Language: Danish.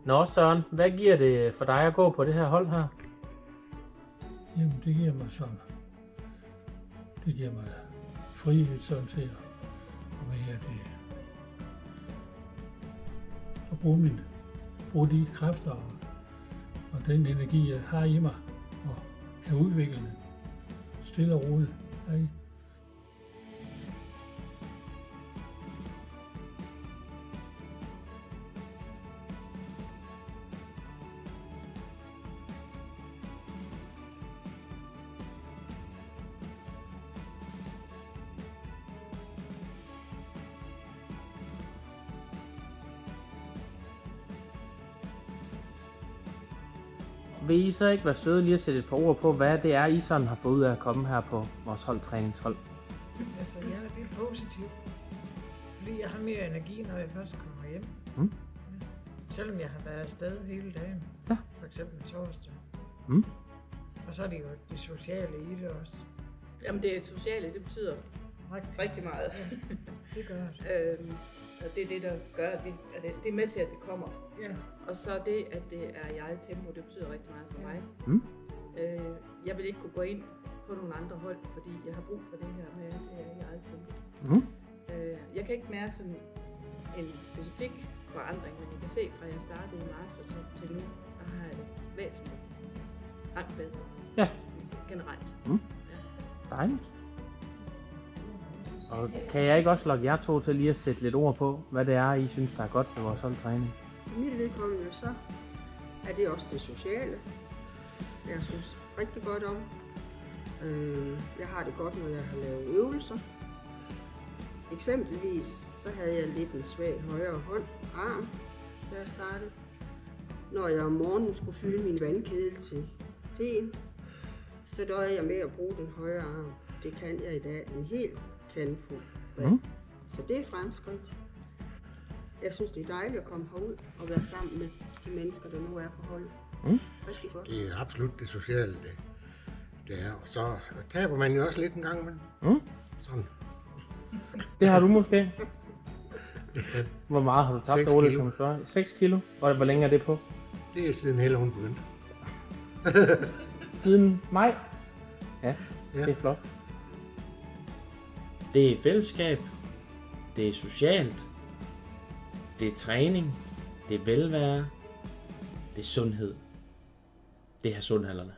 Nå Søren, hvad giver det for dig at gå på det her hold her? Jamen det giver mig sådan, det giver mig frihed sådan til at bruge de kræfter og den energi, jeg har i mig, og kan udvikle det stille og roligt. Ikke? Vil I så ikke være søde lige at sætte et par ord på, hvad det er, I sådan har fået ud af at komme her på vores holdtræningshold? Altså, jeg er lidt positiv, fordi jeg har mere energi, når jeg først kommer hjem. Mm. Ja. Selvom jeg har været afsted hele dagen, ja. For eksempel torsdag. Mm. Og så er det jo det sociale i det også. Jamen det sociale, det betyder rigtig meget. Ja, det gør det. Og det er det, der gør, at det er med til, at vi kommer. Ja. Og så det, at det er i eget tempo, det betyder rigtig meget for mig. Mm. Jeg vil ikke kunne gå ind på nogle andre hold, fordi jeg har brug for det her med, at det er i eget tempo. Mm. Jeg kan ikke mærke sådan en specifik forandring, men jeg kan se, fra jeg startede i marts og til nu, der har jeg det væsentligt langt bedre. Ja. Generelt. Mm. Ja. Dejligt. Og kan jeg ikke også lokke jer to til lige at sætte lidt ord på, hvad det er, I synes, der er godt ved vores holdtræning? For mit vedkommende så er det også det sociale. Jeg synes rigtig godt om. Jeg har det godt, når jeg har lavet øvelser. Eksempelvis så havde jeg lidt en svag højre arm, da jeg startede. Når jeg om morgenen skulle fylde min vandkedel til teen, så døjede jeg med at bruge den højre arm. Det kan jeg i dag en hel kande fuld. Mm. Så det er et fremskridt. Jeg synes, det er dejligt at komme herud og være sammen med de mennesker, der nu er på holdet. Mm. Rigtig godt. Det er absolut det sociale, det er. Og så taber man jo også lidt en gang, men sådan. Det har du måske. Hvor meget har du tabt, 6 Ole? kilo. 6 kilo? Og hvor længe er det på? Det er siden Helle hun begyndte. Siden maj? Ja, det er flot. Det er fællesskab, det er socialt, det er træning, det er velvære, det er sundhed. Det er Sundhallerne.